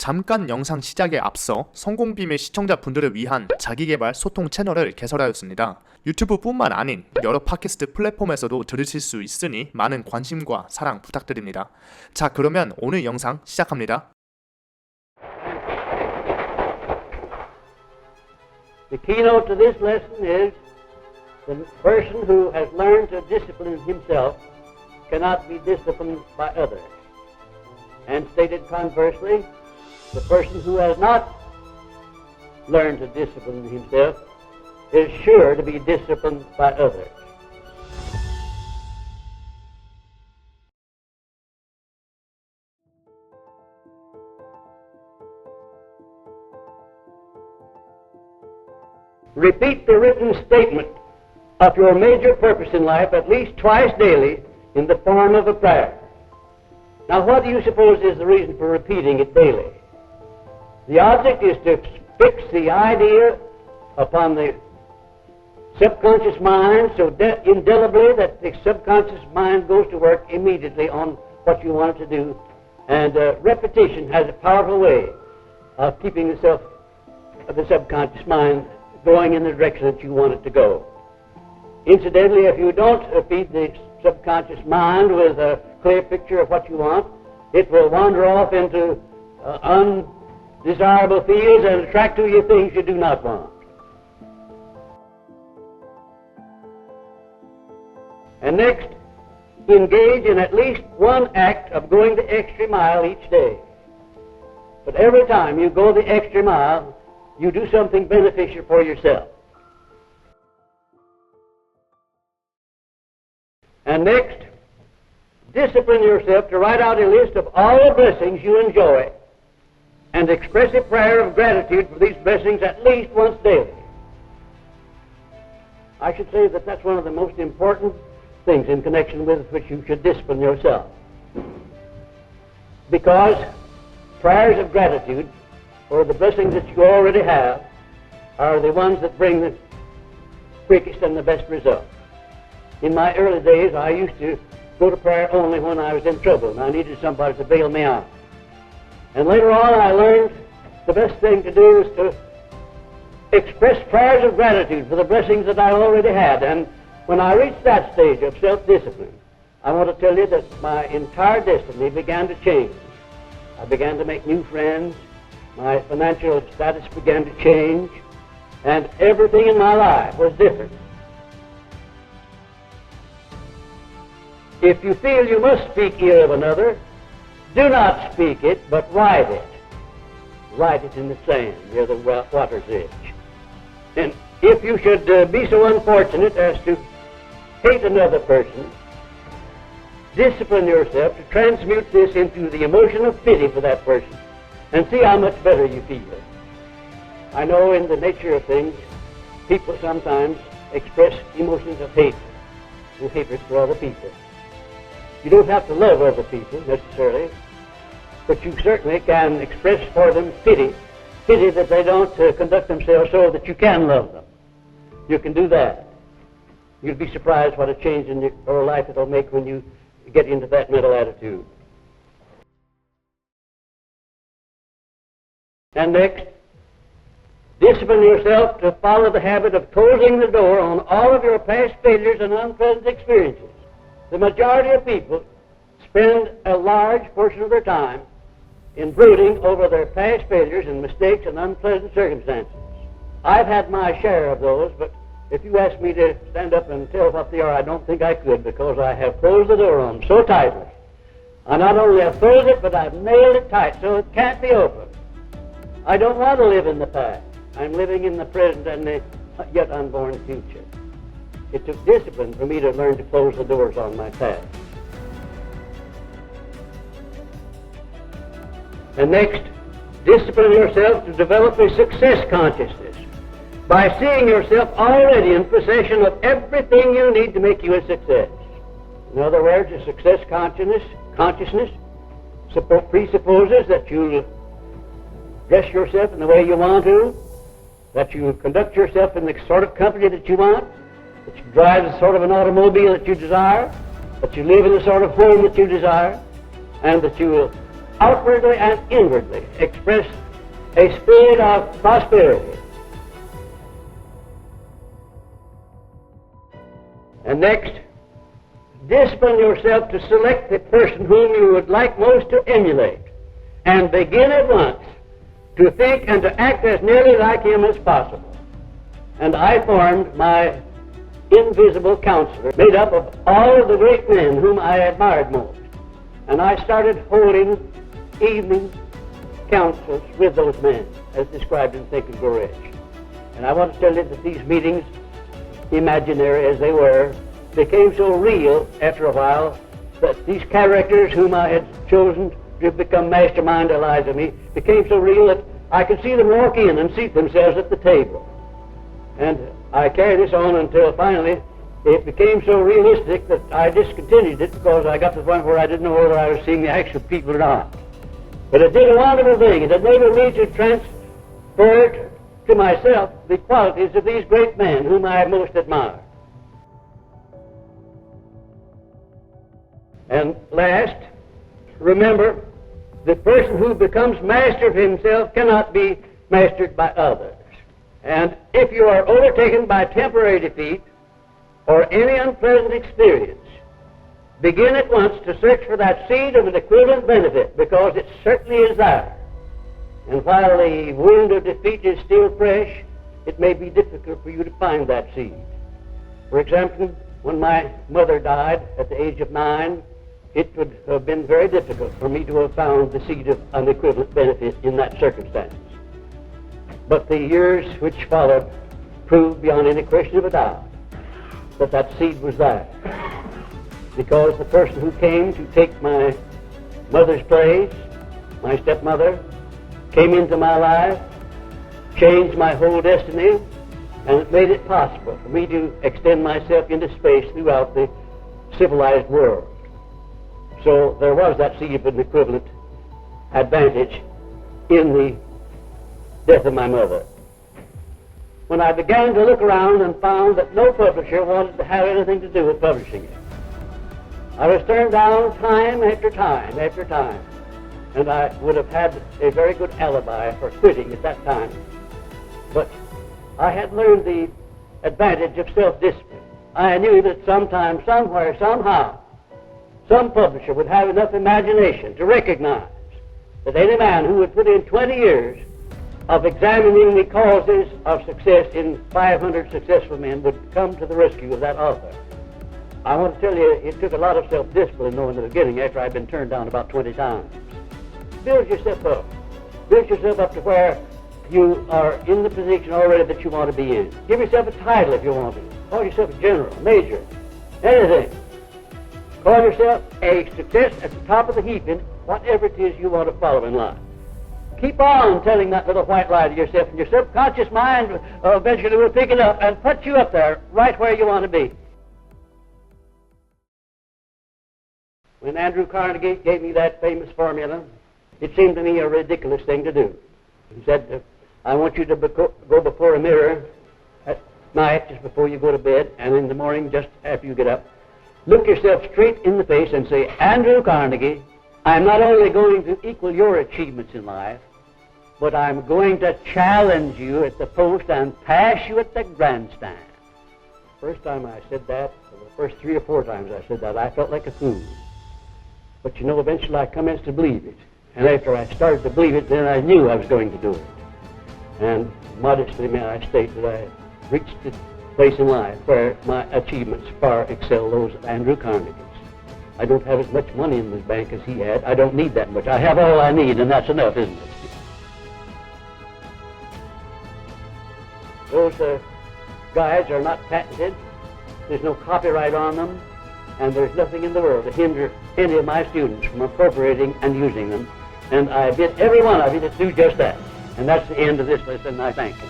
잠깐 영상 시작에 앞서 성공빔의 시청자분들을 위한 자기계발 소통 채널을 개설하였습니다. 유튜브뿐만 아닌 여러 팟캐스트 플랫폼에서도 들으실 수 있으니 많은 관심과 사랑 부탁드립니다. 자, 그러면 오늘 영상 시작합니다. The keynote to this lesson is the person who has learned to discipline himself cannot be disciplined by others. And stated conversely, the person who has not learned to discipline himself is sure to be disciplined by others. Repeat the written statement of your major purpose in life at least twice daily in the form of a prayer. Now, what do you suppose is the reason for repeating it daily? The object is to fix the idea upon the subconscious mind so indelibly that the subconscious mind goes to work immediately on what you want it to do. And repetition has a powerful way of keeping the subconscious mind going in the direction that you want it to go. Incidentally, if you don't feed the subconscious mind with a clear picture of what you want, it will wander off into undesirable fields and attract to you things you do not want. And next, engage in at least one act of going the extra mile each day. But every time you go the extra mile, you do something beneficial for yourself. And next, discipline yourself to write out a list of all the blessings you enjoy and express a prayer of gratitude for these blessings at least once daily. I should say that that's one of the most important things in connection with which you should discipline yourself. Because prayers of gratitude for the blessings that you already have are the ones that bring the quickest and the best result. In my early days, I used to go to prayer only when I was in trouble and I needed somebody to bail me out. And later on, I learned the best thing to do is to express prayers of gratitude for the blessings that I already had. And when I reached that stage of self-discipline, I want to tell you that my entire destiny began to change. I began to make new friends. My financial status began to change, and everything in my life was different. If you feel you must speak ill of another, do not speak it, but write it. Write it in the sand near the water's edge. And if you should be so unfortunate as to hate another person, discipline yourself to transmute this into the emotion of pity for that person and see how much better you feel. I know in the nature of things, people sometimes express emotions of hate and hatred for other people. You don't have to love other people necessarily, but you certainly can express for them pity that they don't conduct themselves so that you can love them. You can do that. You'll be surprised what a change in your life it'll make when you get into that mental attitude. And next, discipline yourself to follow the habit of closing the door on all of your past failures and unpleasant experiences. The majority of people spend a large portion of their time in brooding over their past failures and mistakes and unpleasant circumstances. I've had my share of those, but if you ask me to stand up and tell what they are, I don't think I could, because I have closed the door on them so tightly. I not only have closed it, but I've nailed it tight so it can't be opened. I don't want to live in the past. I'm living in the present and the yet unborn future. It took discipline for me to learn to close the doors on my past. And next, discipline yourself to develop a success consciousness by seeing yourself already in possession of everything you need to make you a success. In other words, a success consciousness presupposes that you'll dress yourself in the way you want to, that you conduct yourself in the sort of company that you want, that you drive the sort of an automobile that you desire, that you live in the sort of home that you desire, and that you will outwardly and inwardly express a spirit of prosperity. And next, discipline yourself to select the person whom you would like most to emulate, and begin at once to think and to act as nearly like him as possible. And I formed my invisible counselor, made up of all of the great men whom I admired most. And I started holding evening councils with those men, as described in Think and Grow Rich. And I want to tell you that these meetings, imaginary as they were, became so real after a while that these characters whom I had chosen to become mastermind allies of me became so real that I could see them walk in and seat themselves at the table. And I carried this on until finally it became so realistic that I discontinued it because I got to the point where I didn't know whether I was seeing the actual people or not. But it did a wonderful thing. It enabled me to transfer to myself the qualities of these great men whom I most admire. And last, remember, the person who becomes master of himself cannot be mastered by others. And if you are overtaken by temporary defeat or any unpleasant experience, begin at once to search for that seed of an equivalent benefit, because it certainly is there. And while the wound of defeat is still fresh, it may be difficult for you to find that seed. For example, when my mother died at the age of 9, it would have been very difficult for me to have found the seed of an equivalent benefit in that circumstance. But the years which followed proved beyond any question of a doubt that that seed was there. Because the person who came to take my mother's place, my stepmother, came into my life, changed my whole destiny, and it made it possible for me to extend myself into space throughout the civilized world. So there was that seed of an equivalent advantage in the death of my mother. When I began to look around and found that no publisher wanted to have anything to do with publishing it, I was turned down time after time after time, and I would have had a very good alibi for quitting at that time. But I had learned the advantage of self-discipline. I knew that sometime, somewhere, somehow, some publisher would have enough imagination to recognize that any man who would put in 20 years of examining the causes of success in 500 successful men would come to the rescue of that author. I want to tell you, it took a lot of self-discipline, though, in the beginning, after I'd been turned down about 20 times. Build yourself up. Build yourself up to where you are in the position already that you want to be in. Give yourself a title if you want to. Call yourself a general, major, anything. Call yourself a success at the top of the heap in whatever it is you want to follow in life. Keep on telling that little white lie to yourself, and your subconscious mind eventually will pick it up and put you up there right where you want to be. When Andrew Carnegie gave me that famous formula, it seemed to me a ridiculous thing to do. He said, I want you to go before a mirror at night, just before you go to bed, and in the morning, just after you get up, look yourself straight in the face and say, Andrew Carnegie, I'm not only going to equal your achievements in life, but I'm going to challenge you at the post and pass you at the grandstand. First time I said that, or the first 3 or 4 times I said that, I felt like a fool. But you know, eventually I commenced to believe it. And after I started to believe it, then I knew I was going to do it. And modestly may I state that I reached the place in life where my achievements far excel those of Andrew Carnegie's. I don't have as much money in the bank as he had. I don't need that much. I have all I need, and that's enough, isn't it? Those guides are not patented. There's no copyright on them. And there's nothing in the world to hinder any of my students from appropriating and using them. And I bid every one of you to do just that. And that's the end of this lesson. I thank you.